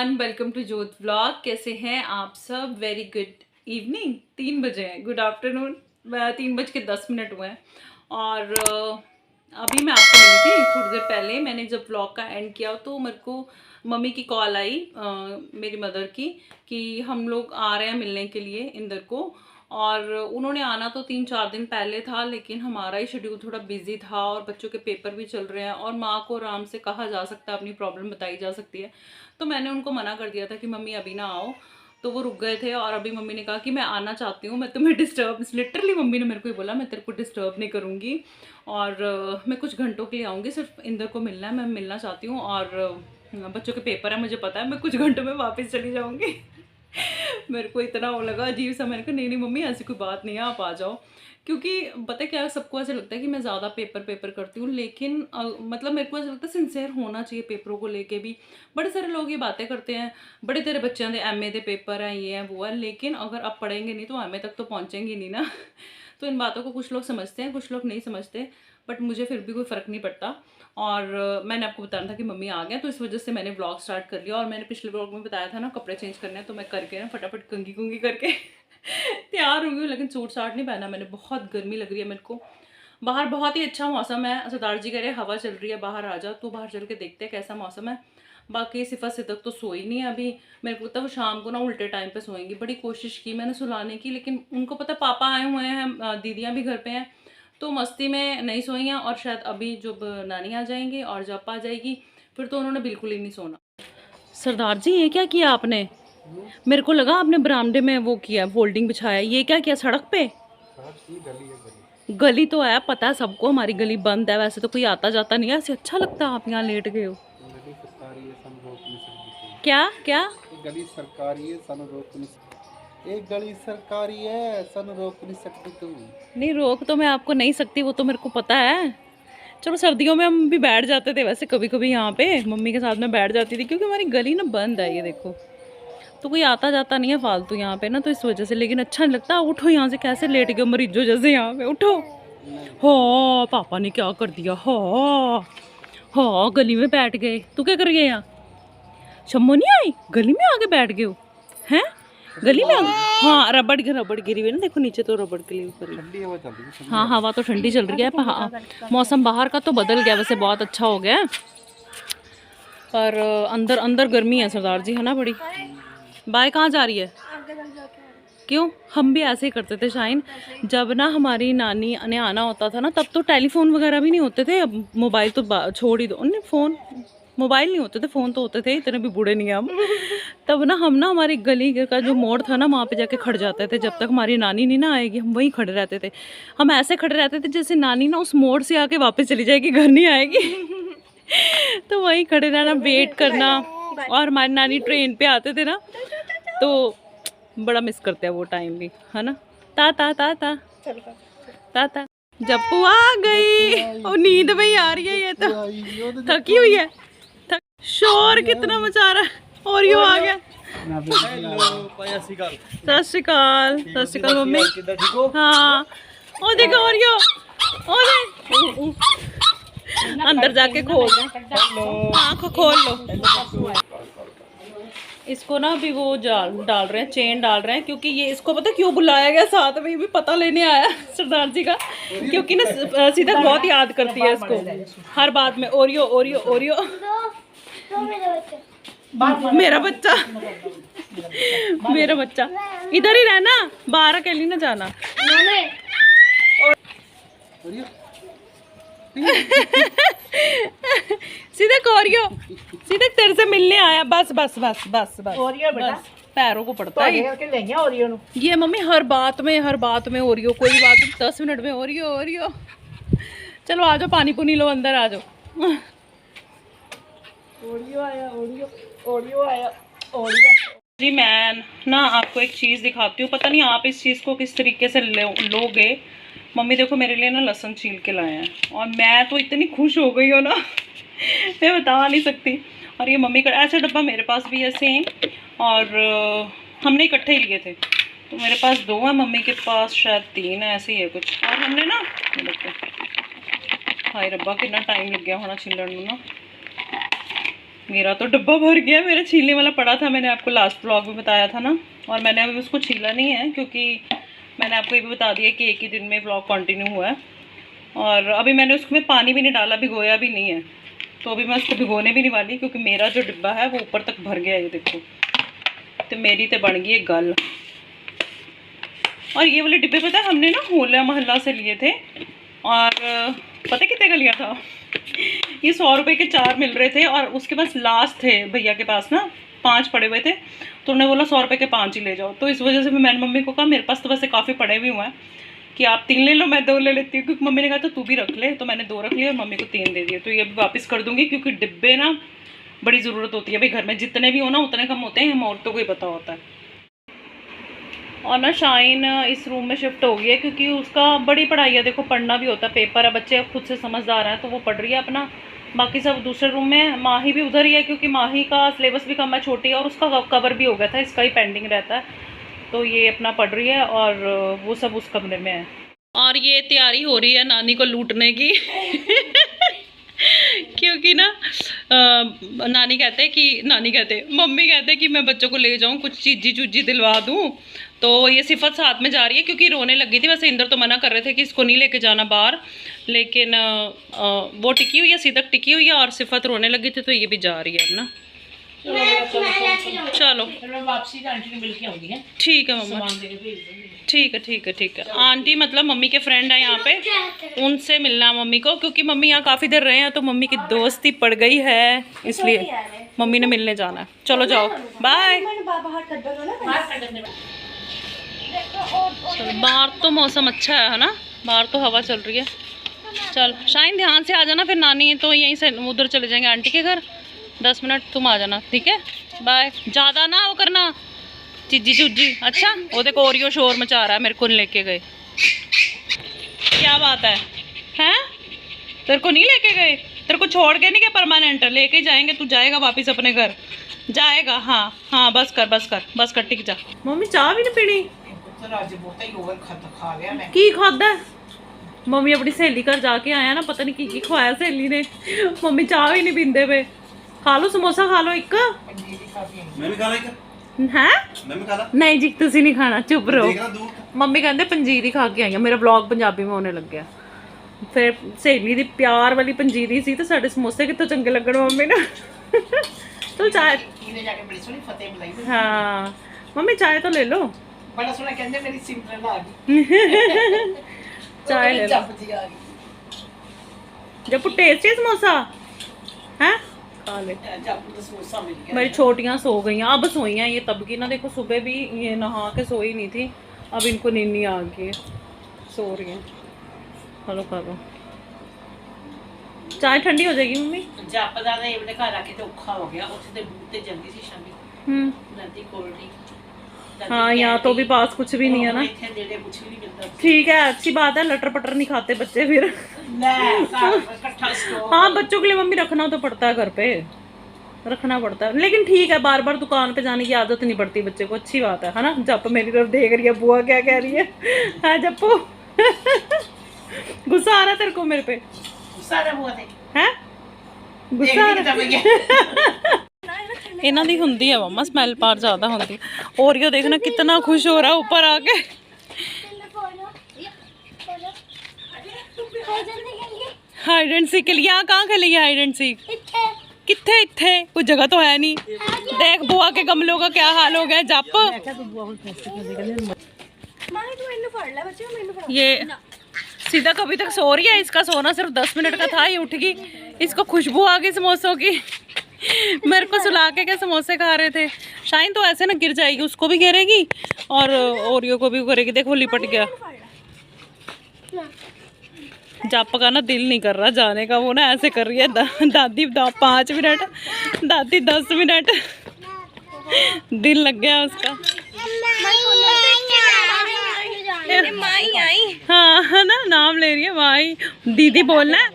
Everyone, welcome to जोत vlog. कैसे हैं आप सब? Very good evening. 3 बजे हैं, गुड आफ्टरनून। 3:10 हुए हैं और अभी मैं आपको मिली थी थोड़ी देर पहले। मैंने जब व्लॉग का एंड किया तो मेरे को मम्मी की कॉल आई, मेरी मदर की, कि हम लोग आ रहे हैं मिलने के लिए इंदर को। और उन्होंने आना तो 3-4 दिन पहले था, लेकिन हमारा ही शेड्यूल थोड़ा बिजी था और बच्चों के पेपर भी चल रहे हैं और माँ को आराम से कहा जा सकता है, अपनी प्रॉब्लम बताई जा सकती है। तो मैंने उनको मना कर दिया था कि मम्मी अभी ना आओ। तो वो रुक गए थे और अभी मम्मी ने कहा कि मैं आना चाहती हूँ, मैं तुम्हें डिस्टर्ब, लिटरली मम्मी ने मेरे को ही बोला, मैं तेरे को डिस्टर्ब नहीं करूँगी और मैं कुछ घंटों के लिए आऊँगी, सिर्फ इंदर को मिलना है, मैं मिलना चाहती हूँ और बच्चों के पेपर है, मुझे पता है मैं कुछ घंटों में वापस चली जाऊँगी। मेरे को इतना वो लगा अजीब सा। मैंने कहा नहीं नहीं मम्मी, ऐसी कोई बात नहीं है, आप आ जाओ। क्योंकि पता है क्या, सबको ऐसा लगता है कि मैं ज़्यादा पेपर करती हूँ, लेकिन मतलब मेरे को ऐसा लगता है सिंसेयर होना चाहिए पेपरों को लेके भी। बड़े सारे लोग ये बातें करते हैं, बड़े तेरे बच्चों के एमए के पेपर हैं, ये हैं वो है, लेकिन अगर आप पढ़ेंगे नहीं तो एमए तक तो पहुँचेंगे नहीं ना। तो इन बातों को कुछ लोग समझते हैं, कुछ लोग नहीं समझते, बट मुझे फिर भी कोई फ़र्क नहीं पड़ता। और मैंने आपको बताना था कि मम्मी आ गए, तो इस वजह से मैंने व्लॉग स्टार्ट कर लिया। और मैंने पिछले व्लॉग में बताया था ना कपड़े चेंज करने हैं, तो मैं करके ना फटाफट कंगी कुंगी करके तैयार हुई हूँ। लेकिन सूट साट नहीं पहना मैंने, बहुत गर्मी लग रही है मेरे को। बाहर बहुत ही अच्छा मौसम है, सरदार जी कह रहे हवा चल रही है, बाहर आ जाओ। तो बाहर चल के देखते हैं कैसा मौसम है। बाकी सिफा सिद्दक तो सोई नहीं है अभी। मेरे को लगता है वो शाम को ना उल्टे टाइम पे सोएंगी। बड़ी कोशिश की मैंने सुलाने की, लेकिन उनको पता पापा आए हुए हैं, दीदियाँ भी घर पे हैं, तो मस्ती में नहीं सोई हैं। और शायद अभी जब नानी आ जाएंगी और जब आ जाएगी फिर तो उन्होंने बिल्कुल ही नहीं सोना। सरदार जी ये क्या किया आपने? मेरे को लगा आपने बरामदे में वो किया, फोल्डिंग बिछाया। ये क्या किया सड़क पे? गली तो है, पता है सबको हमारी गली बंद है, वैसे तो कोई आता जाता नहीं है। ऐसे अच्छा लगता है आप यहाँ लेट गए हो। क्या क्या? गली सरकारी है, सन रोक नहीं सकती। एक गली सरकारी है, सन रोक नहीं सकती तुम। नहीं रोक तो मैं आपको नहीं सकती, वो तो मेरे को पता है। चलो सर्दियों में हम भी बैठ जाते थे वैसे कभी कभी यहाँ पे, मम्मी के साथ में बैठ जाती थी, क्योंकि हमारी गली ना बंद है, ये देखो। तो कोई आता जाता नहीं है फालतू यहाँ पे ना, तो इस वजह से। लेकिन अच्छा नहीं लगता। उठो यहाँ से, कैसे लेट गए मरीजों जैसे यहाँ पे, उठो। हाँ पापा ने क्या कर दिया। हाँ हाँ गली में बैठ गए। तू क्या कर गया यहाँ? शम्मो नहीं आई, गली में आके बैठ गए हो हैं? गली में हाँ रबड़ गिरी हुई ना, देखो नीचे तो रबड़ गिरी हुई। हाँ हवा तो ठंडी चल रही है। मौसम बाहर का तो बदल गया वैसे, बहुत अच्छा हो गया, पर अंदर अंदर गर्मी है सरदार जी, है ना बड़ी। बाय कहाँ जा रही है? क्यों? हम भी ऐसे ही करते थे शाइन। जब ना हमारी नानी ने आना होता था ना, तब तो टेलीफोन वगैरह भी नहीं होते थे। अब मोबाइल तो छोड़ ही दो, नहीं फ़ोन मोबाइल नहीं होते थे, फ़ोन तो होते थे, इतने भी बूढ़े नहीं हैं हम। तब ना हम ना हमारी गली का जो मोड़ था ना, वहाँ पे जाके खड़ जाते थे। जब तक हमारी नानी नहीं ना आएगी हम वहीं खड़े रहते थे। हम ऐसे खड़े रहते थे जैसे नानी ना उस मोड़ से आके वापस चली जाएगी, घर नहीं आएगी। तो वहीं खड़े रहना, वेट करना। और हमारी नानी ट्रेन पे आते थे ना, तो बड़ा मिस करते हैं वो टाइम भी, है ना। ता ता ता ता ता ता। जप्पू आ गई और नींद में ही आ रही है, ये तो थकी हुई है। शोर कितना मचा रहा है। और यो आ गया। सत श्री अकाल मम्मी। हाँ ओ देखो और यो, ओ दे अंदर जाके खोल, आँख खोल लो। इसको ना अभी वो डाल रहे हैं, चेन डाल रहे हैं, क्योंकि ये इसको पता क्यों बुलाया गया साथ में, ये भी पता लेने आया सरदार जी का। क्योंकि ना सीधा बहुत याद करती है इसको हर बात में। Oreo Oreo Oreo. मेरा बच्चा मेरा बच्चा इधर ही रहना, बाहर अकेली ना जाना। सीधे कोरियो, सीधे तेरे से मिलने आया। बस बस बस बस बस बस पैरों को पड़ता है ये मम्मी, हर बात में ओरियो, कोई बात नहीं 10 मिनट में ओरियो ओरियो। चलो आ जाओ, पानी पुनी लो, अंदर आ जाओ। ओरियो आया, ओरियो आया, ओरियो। जी मैं ना आपको एक चीज़ दिखाती हूँ, पता नहीं आप इस चीज़ को किस तरीके से लोगे। मम्मी देखो मेरे लिए ना लहसुन छील के लाए हैं, और मैं तो इतनी खुश हो गई हूँ ना मैं बता नहीं सकती। और ये मम्मी का ऐसा डब्बा मेरे पास भी है सेम, और हमने इकट्ठे ही लिए थे, तो मेरे पास 2 है, मम्मी के पास शायद 3 है, ऐसे ही है कुछ। और हमने ना देखो, हाय रब्बा कितना टाइम लग गया होना छिलण में ना। मेरा तो डब्बा भर गया, मेरा छीलने वाला पड़ा था, मैंने आपको लास्ट व्लॉग में बताया था ना, और मैंने अभी उसको छीला नहीं है क्योंकि मैंने आपको ये भी बता दिया कि एक ही दिन में व्लॉग कंटिन्यू हुआ है। और अभी मैंने उसमें पानी भी नहीं डाला, भिगोया भी नहीं है, तो अभी मैं उसको भिगोने भी नहीं वाली क्योंकि मेरा जो डिब्बा है वो ऊपर तक भर गया है। ये देखो, तो मेरी तो बन गई है गल। और ये वाले डिब्बे पता है हमने ना होला मोहल्ला से लिए थे, और पता कितने का लिया था? ये 100 रुपये के 4 मिल रहे थे, और उसके पास लास्ट थे भैया के पास ना 5 पड़े हुए थे, तो उन्होंने बोला 100 रुपये के 5 ही ले जाओ। तो इस वजह से मैंने मम्मी को कहा मेरे पास तो वैसे काफ़ी पड़े हुए हैं कि आप 3 ले लो, मैं 2 ले लेती हूँ, क्योंकि मम्मी ने कहा तो तू भी रख ले, तो मैंने 2 रख लिए और मम्मी को 3 दे दिए। तो ये भी वापस कर दूँगी क्योंकि डिब्बे ना बड़ी ज़रूरत होती है भाई, घर में जितने भी हो ना उतने कम होते हैं, हम औरतों को ही पता होता है। और ना शाइन इस रूम में शिफ्ट हो गई है क्योंकि उसका बड़ी पढ़ाई है, देखो पढ़ना भी होता है, पेपर है, बच्चे खुद से समझदार हैं तो वो पढ़ रही है अपना, बाकी सब दूसरे रूम में। माही भी उधर ही है क्योंकि माही का सिलेबस भी कम है, छोटी है, और उसका कवर भी हो गया था, इसका ही पेंडिंग रहता है, तो ये अपना पढ़ रही है और वो सब उस कमरे में है। और ये तैयारी हो रही है नानी को लूटने की क्योंकि ना मम्मी कहते हैं कि मैं बच्चों को ले जाऊं, कुछ चीजी चूजी दिलवा दूं, तो ये सिफत साथ में जा रही है क्योंकि रोने लगी थी। वैसे इंदर तो मना कर रहे थे कि इसको नहीं लेके जाना बाहर, लेकिन वो टिकी हुई है, सीधक टिकी हुई है, और सिफत रोने लगी थी, तो ये भी जा रही है अब ना। चलो वापसी आंटी ने मिलके आऊंगी है। ठीक है मम्मा, ठीक है। आंटी मतलब मम्मी के फ्रेंड है यहाँ पे, उनसे मिलना मम्मी को, क्योंकि मम्मी यहाँ काफ़ी देर रहे हैं तो मम्मी की दोस्ती पड़ गई है, इसलिए मम्मी ने मिलने जाना है। चलो जाओ, बाय। बाहर तो मौसम अच्छा है ना, बाहर तो हवा चल रही है। चल शाइन ध्यान से आ जाना, फिर नानी तो यहीं से उधर चले जाएंगे आंटी के घर, 10 मिनट तुम आ जाना, ठीक है? बाय। ज़्यादा ना वो करना चिज्जी चुज्जी। अच्छा वो देखो ओरियो शोर मचा रहा है, मेरे को नहीं लेके गए, क्या बात है? हैं तेरे को नहीं लेके गए? तेरे को छोड़ के नहीं गए परमानेंट, लेके जाएंगे, तू जाएगा वापस अपने घर, जाएगा? हाँ बस कर, टिक जा। मम्मी चाह भी नहीं पीनी की खादा? मम्मी अपनी सहेली घर जाके आया ना, पता नहीं की खवाया सहेली ने, मम्मी चाह भी नहीं पींदे पे। खा लो समोसा, खा लो एक। मैं भी खा ला हैं? मैं भी खा ला। नहीं जी तुसी नहीं खाना, चुप रहो। मम्मी कहते पंजीरी खा के आई है, मेरा ब्लॉग पंजाबी में होने लग गया। फिर सहेली दी प्यार वाली पंजीरी सी, तो साडे समोसे कितों चंगे लगण मम्मी ने। तो चाय हाँ मम्मी चाय तो ले लो, बड़ा सोना कहंदे मेरी सिमरन आ गई। चाय ले लो। जब टेस्टी समोसा है खा ले। मेरी छोटियाँ सो गई, अब सोई हैं ये, तब की ना देखो सुबह भी ये नहा के सोई नहीं थी, अब इनको नींद आ गई है, सो रही हैं। हेलो करो, चाय ठंडी हो जाएगी मम्मी। जप दा ने अपने घर आके तो औखा हो गया, ਉੱਥੇ ਤੇ ਬੂਟ ਤੇ ਜਲਦੀ ਸੀ ਸ਼ਾਮੀ ਨਦੀ ਕੋਲ ਨਹੀਂ। हाँ यहाँ तो भी पास कुछ भी नहीं है ना, ਇੱਥੇ ਨੇੜੇ ਕੁਝ ਵੀ ਨਹੀਂ ਮਿਲਦਾ। ठीक है अच्छी बात है, लटर पटर नहीं खाते बच्चे फिर। ਲੈ ਇਕੱਠਾ स्टॉक। हाँ बच्चों के लिए मम्मी रखना तो पड़ता है, घर पे रखना पड़ता है, लेकिन ठीक है बार बार दुकान पे जाने की आदत नहीं पड़ती बच्चे को, अच्छी बात है ना। जप मेरी तरफ देख रही है, बुआ क्या कह रही है? हाँ जप्पू गुस्सा आ रहा तेरे को मेरे पे? ਸਾਰਾ ਬੁਆ ਤੇ हैं गुस्सा आ रहा? ਇਹਨਾਂ ਦੀ ਹੁੰਦੀ ਹੈ ਮਮਾ ਸਮੈਲ ਪਾਰ ਜ਼ਿਆਦਾ ਹੁੰਦੀ। ओरियो देखना कितना खुश हो रहा है ऊपर आके। हाइड एंड सीक यहाँ कहाँ खेली है हाइड एंड सीक? किथे इत्थे कोई जगह तो है नहीं। देख बुआ के गमलों का क्या हाल हो गया। जप ये सीधा कभी तक सो रही है, इसका सोना सिर्फ 10 मिनट का था, ये उठ गई, इसको खुशबू आ गई समोसों की। मेरे को सुला के समोसे खा रहे थे। शाइन तो ऐसे ना गिर जाएगी, उसको भी गिरेगी और ओरियो को भी करेगी। देखो लिपट गया। जप का ना दिल नहीं कर रहा जाने का, वो ना ऐसे कर रही है दादी 5 मिनट, दादी 10 मिनट, दिल लग गया उसका। हाँ है ना, नाम ले रही है माई। दीदी बोलना है।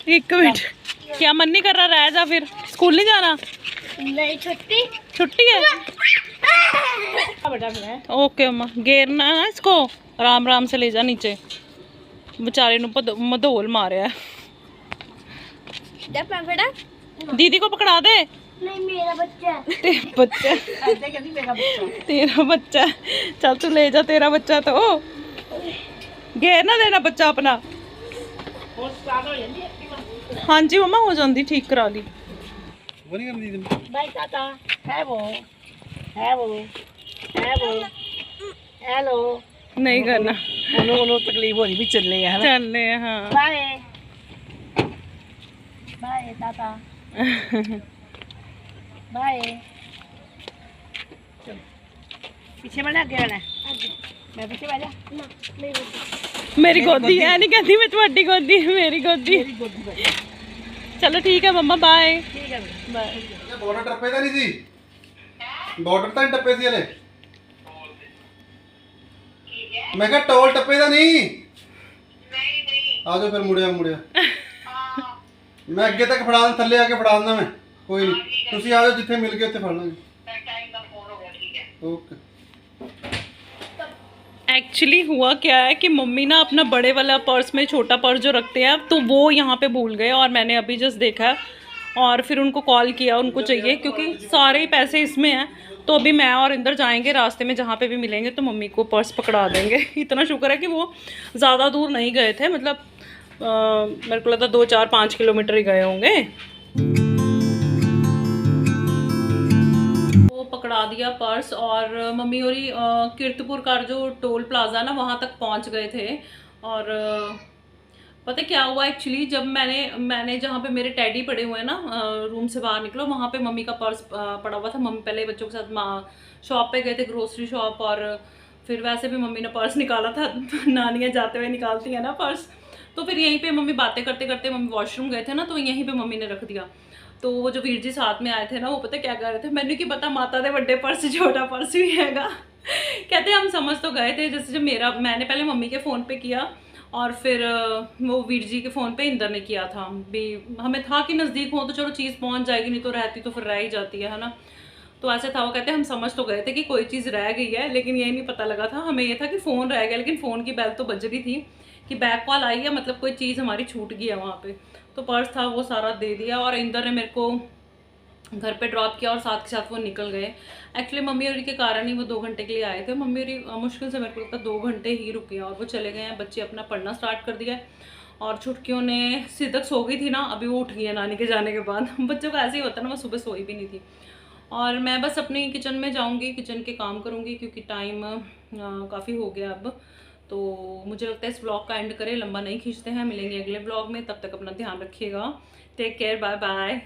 एक मिनट, क्या मन नहीं कर रहा? रह जा फिर, स्कूल नहीं जाना? नहीं छुट्टी है। ओके अम्मा, गेरना ना इसको, आराम आराम से ले जा नीचे, बेचारे नु मधोल मारिया। दीदी को पकड़ा दे। नहीं मेरा बच्चा है। तेरा बच्चा, ऐसे कहती मेरा बच्चा तेरा बच्चा। चल तू ले जा तेरा बच्चा तो। घेर ना देना बच्चा अपना। और स्टार्ट हो जाती है। हाँ जी मम्मा हो जाती, ठीक करा ली। वो नहीं करनी दीदी। बाय टाटा। है वो हेलो नहीं करना, उन्होंने तकलीफ हो रही भी चलने है ना। चलने हैं, हाँ। Bye bye tata bye. चलो पीछे बढ़ना आगे बढ़ना मैं पीछे बैठ जा ना मेरी बच्चा। मेरी गोदी है नहीं कहती मैं तुम्हारी गोदी, मेरी गोदी। मेरी गोदी बैठ जा। चलो ठीक है मम्मा, बाय ठीक है बाय। बॉर्डर टप्पे ਤਾਂ ਨਹੀਂ ਸੀ, ਬਾਰਡਰ ਤਾਂ ਨਹੀਂ ਟੱਪੇ ਸੀ ਹਲੇ। ਮੈਂ ਕਿਹਾ ਟੋਲ ਟੱਪੇ ਦਾ ਨਹੀਂ। ਆ ਜਾਓ ਫਿਰ ਮੁੜਿਆ ਮੈਂ ਅੱਗੇ ਤੱਕ ਫੜਾ ਦਾਂ, ਥੱਲੇ ਆ ਕੇ ਫੜਾ ਦਿੰਦਾ ਮੈਂ, ਕੋਈ ਨਹੀਂ ਤੁਸੀਂ ਆ ਜਾਓ, ਜਿੱਥੇ ਮਿਲ ਗਏ ਉੱਥੇ ਫੜ ਲਾਂਗੇ। ਓਕੇ। एक्चुअली हुआ क्या है कि मम्मी ना अपना बड़े वाला पर्स में छोटा पर्स जो रखते हैं तो वो यहाँ पे भूल गए, और मैंने अभी जस्ट देखा है और फिर उनको कॉल किया, उनको चाहिए क्योंकि सारे ही पैसे इसमें हैं। तो अभी मैं और इंदर जाएंगे, रास्ते में जहाँ पे भी मिलेंगे तो मम्मी को पर्स पकड़ा देंगे। इतना शुक्र है कि वो ज़्यादा दूर नहीं गए थे, मतलब मेरे को लगता 2, 4, 5 किलोमीटर ही गए होंगे। पकड़ा दिया पर्स, और मम्मी और कीर्तपुर का जो टोल प्लाजा ना वहाँ तक पहुँच गए थे। और पता क्या हुआ एक्चुअली, जब मैंने जहाँ पे मेरे टैडी पड़े हुए हैं ना, रूम से बाहर निकलो वहाँ पे मम्मी का पर्स पड़ा हुआ था। मम्मी पहले बच्चों के साथ शॉप पे गए थे, ग्रोसरी शॉप, और फिर वैसे भी मम्मी ने पर्स निकाला था। नानियाँ जाते हुए निकालती हैं ना पर्स, तो फिर यहीं पे मम्मी बातें करते करते मम्मी वॉशरूम गए थे ना, तो यहीं पे मम्मी ने रख दिया। तो वो जो वीर जी साथ में आए थे ना, वो पता क्या कह रहे थे, मैंने की पता माता दे बड़े पर्स छोटा पर्स भी हैगा। कहते हम समझ तो गए थे, जैसे जब मैंने पहले मम्मी के फ़ोन पे किया और फिर वो वीर जी के फ़ोन पे इंदर ने किया था भी। हमें था कि नज़दीक हो तो चलो चीज़ पहुंच जाएगी, नहीं तो रहती तो फिर रह ही जाती है ना। तो ऐसे था, वो कहते हम समझ तो गए थे कि कोई चीज़ रह गई है, लेकिन ये नहीं पता लगा था हमें, ये था कि फ़ोन रह गया। लेकिन फ़ोन की बेल तो बज रही थी कि बैक कॉल आई है, मतलब कोई चीज़ हमारी छूट गई है वहाँ पे। तो पर्स था वो सारा दे दिया, और इंदर ने मेरे को घर पे ड्रॉप किया और साथ के साथ वो निकल गए। एक्चुअली मम्मी और के कारण ही वो 2 घंटे के लिए आए थे। मम्मी और मुश्किल से मेरे को लगता 2 घंटे ही रुके और वो चले गए हैं। बच्चे अपना पढ़ना स्टार्ट कर दिया है, और छुटकियों ने सिद्धक सो गई थी ना, अभी वो उठ गई है नानी के जाने के बाद। बच्चों का ऐसे ही होता है ना, मैं सुबह सोई भी नहीं थी। और मैं बस अपनी किचन में जाऊँगी, किचन के काम करूँगी, क्योंकि टाइम काफ़ी हो गया अब। तो मुझे लगता है इस ब्लॉग का एंड करें, लंबा नहीं खींचते हैं। मिलेंगे अगले ब्लॉग में, तब तक अपना ध्यान रखिएगा। Take care, bye bye.